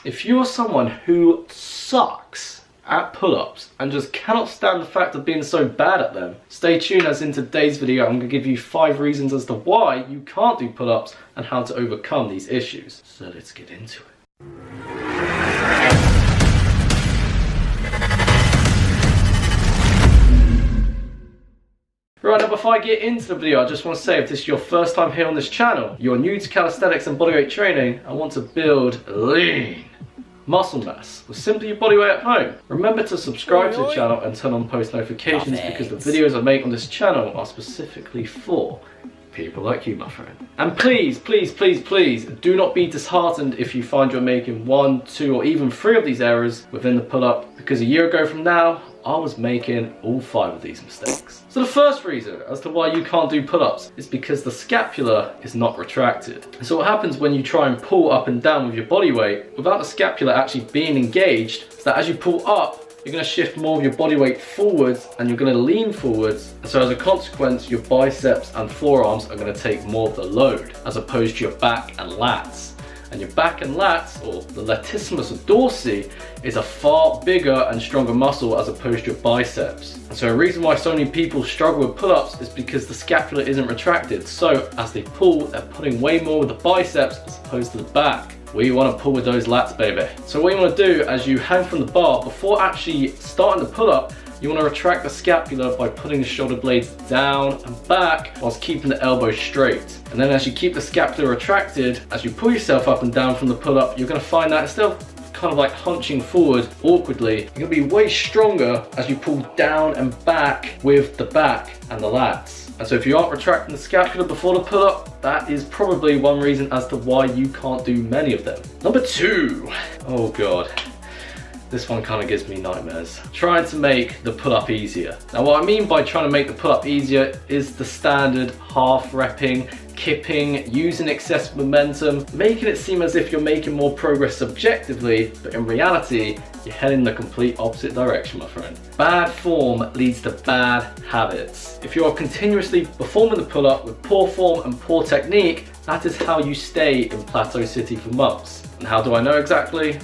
If you are someone who sucks at pull-ups and just cannot stand the fact of being so bad at them, stay tuned, as in today's video I'm going to give you 5 reasons as to why you can't do pull-ups and how to overcome these issues. So let's get into it. Right, now before I get into the video, I just want to say, if this is your first time here on this channel, you're new to calisthenics and bodyweight training, and want to build lean muscle mass with simply your body weight at home, remember to subscribe to the channel and turn on post notifications, because the videos I make on this channel are specifically for people like you, my friend. And please, please, please, please do not be disheartened if you find you're making 1, 2 or even 3 of these errors within the pull-up, because a year ago from now I was making all 5 of these mistakes. So the first reason as to why you can't do pull-ups is because the scapula is not retracted. So what happens when you try and pull up and down with your body weight without the scapula actually being engaged is that as you pull up, you're going to shift more of your body weight forwards and you're going to lean forwards, and so as a consequence your biceps and forearms are going to take more of the load as opposed to your back and lats. And your back and lats, or the latissimus dorsi, is a far bigger and stronger muscle as opposed to your biceps. And so a reason why so many people struggle with pull-ups is because the scapula isn't retracted. So as they pull, they're putting way more with the biceps as opposed to the back. We want to pull with those lats, baby. So what you want to do as you hang from the bar, before actually starting the pull-up, you want to retract the scapula by putting the shoulder blades down and back whilst keeping the elbow straight. And then as you keep the scapula retracted, as you pull yourself up and down from the pull-up, you're going to find that instead of kind of like hunching forward awkwardly, you're going to be way stronger as you pull down and back with the back and the lats. And so if you aren't retracting the scapula before the pull-up, that is probably one reason as to why you can't do many of them. Number 2. Oh God. This one kind of gives me nightmares. Trying to make the pull-up easier. Now what I mean by trying to make the pull-up easier is the standard half repping, kipping, using excessive momentum, making it seem as if you're making more progress subjectively, but in reality, you're heading the complete opposite direction, my friend. Bad form leads to bad habits. If you're continuously performing the pull-up with poor form and poor technique, that is how you stay in Plateau City for months. And how do I know exactly?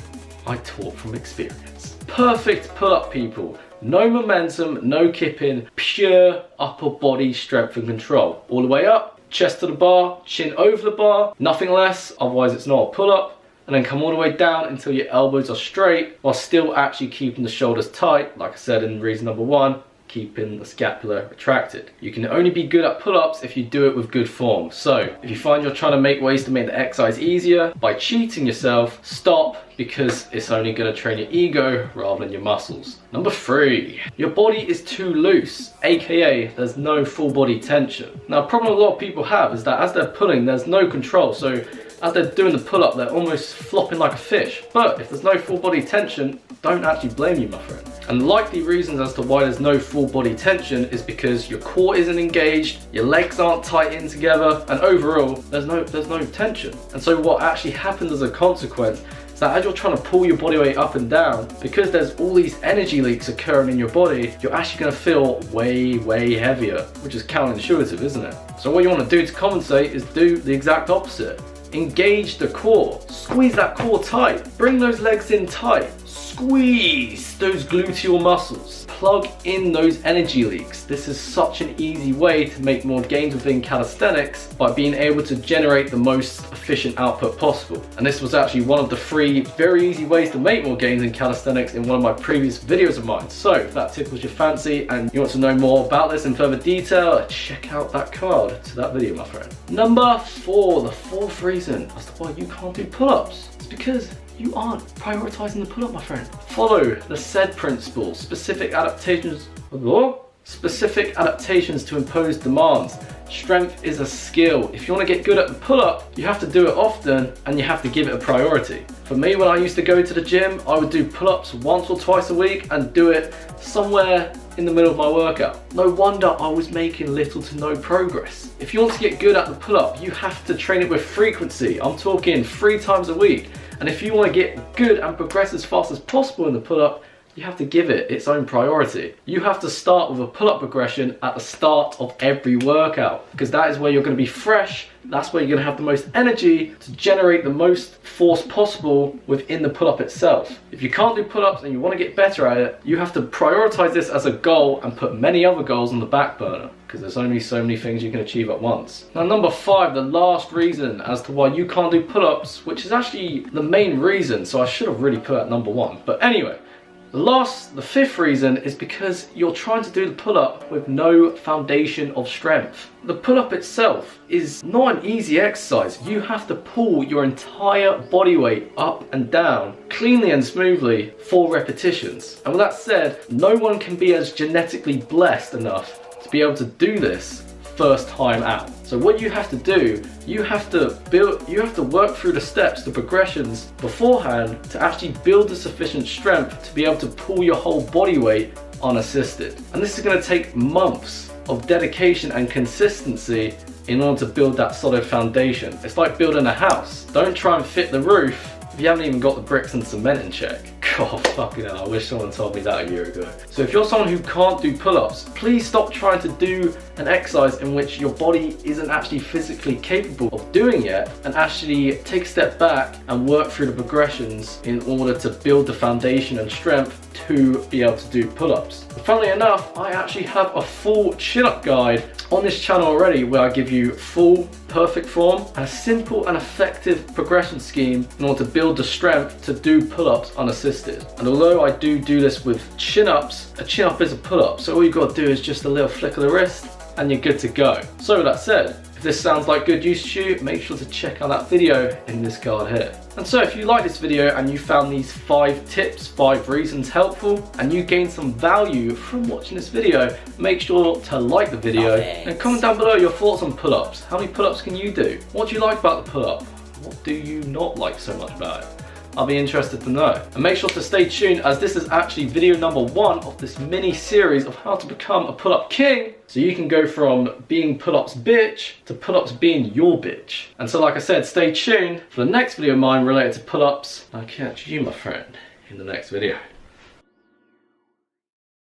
I talk from experience. Perfect pull-up people. No momentum, no kipping, pure upper body strength and control. All the way up, chest to the bar, chin over the bar, nothing less, otherwise it's not a pull-up. And then come all the way down until your elbows are straight while still actually keeping the shoulders tight, like I said in reason number 1. Keeping the scapula retracted. You can only be good at pull-ups if you do it with good form. So if you find you're trying to make ways to make the exercise easier by cheating yourself, stop, because it's only going to train your ego rather than your muscles. Number 3, your body is too loose, aka there's no full body tension. Now a problem a lot of people have is that as they're pulling, there's no control. So as they're doing the pull-up, they're almost flopping like a fish. But if there's no full body tension, don't actually blame you, my friend. And the likely reasons as to why there's no full body tension is because your core isn't engaged, your legs aren't tight in together, and overall, there's no tension. And so what actually happens as a consequence is that as you're trying to pull your body weight up and down, because there's all these energy leaks occurring in your body, you're actually going to feel way, way heavier, which is counterintuitive, isn't it? So what you want to do to compensate is do the exact opposite. Engage the core, squeeze that core tight, bring those legs in tight, squeeze those gluteal muscles, plug in those energy leaks. This is such an easy way to make more gains within calisthenics by being able to generate the most efficient output possible. And this was actually one of the 3 very easy ways to make more gains in calisthenics in one of my previous videos of mine. So if that tickles your fancy and you want to know more about this in further detail, check out that card to that video, my friend. Number 4, the 4th reason as to why you can't do pull-ups is because you aren't prioritizing the pull-up, my friend. Follow the said principle, specific adaptations to impose demands. Strength is a skill. If you want to get good at the pull-up, you have to do it often and you have to give it a priority. For me, when I used to go to the gym, I would do pull-ups once or twice a week and do it somewhere in the middle of my workout. No wonder I was making little to no progress. If you want to get good at the pull-up, you have to train it with frequency. I'm talking 3 times a week. And if you want to get good and progress as fast as possible in the pull-up, you have to give it its own priority. You have to start with a pull-up progression at the start of every workout, because that is where you're going to be fresh. That's where you're going to have the most energy to generate the most force possible within the pull-up itself. If you can't do pull-ups and you want to get better at it, you have to prioritize this as a goal and put many other goals on the back burner, because there's only so many things you can achieve at once. Now, number 5, the last reason as to why you can't do pull-ups, which is actually the main reason, so I should have really put at number 1. But anyway, the 5th reason is because you're trying to do the pull-up with no foundation of strength. The pull-up itself is not an easy exercise. You have to pull your entire body weight up and down cleanly and smoothly for repetitions. And with that said, no one can be as genetically blessed enough to be able to do this first time out. So what you have to do, you have to work through the steps, the progressions beforehand to actually build the sufficient strength to be able to pull your whole body weight unassisted. And this is going to take months of dedication and consistency in order to build that solid foundation. It's like building a house. Don't try and fit the roof if you haven't even got the bricks and cement in check. God, fucking hell, I wish someone told me that a year ago. So if you're someone who can't do pull-ups, please stop trying to do an exercise in which your body isn't actually physically capable of doing yet, and actually take a step back and work through the progressions in order to build the foundation and strength to be able to do pull-ups. Funnily enough, I actually have a full chin-up guide on this channel already, where I give you full perfect form and a simple and effective progression scheme in order to build the strength to do pull-ups unassisted. And although I do this with chin-ups, a chin-up is a pull-up, so all you've got to do is just a little flick of the wrist and you're good to go. So with that said, if this sounds like good use to you, make sure to check out that video in this card here. And so if you like this video and you found these 5 tips, 5 reasons helpful, and you gained some value from watching this video, make sure to like the video and comment down below your thoughts on pull-ups. How many pull-ups can you do? What do you like about the pull-up? What do you not like so much about it? I'll be interested to know. And make sure to stay tuned, as this is actually video number 1 of this mini series of how to become a pull-up king, so you can go from being pull-ups bitch to pull-ups being your bitch. And so like I said, stay tuned for the next video of mine related to pull-ups. I'll catch you, my friend, in the next video.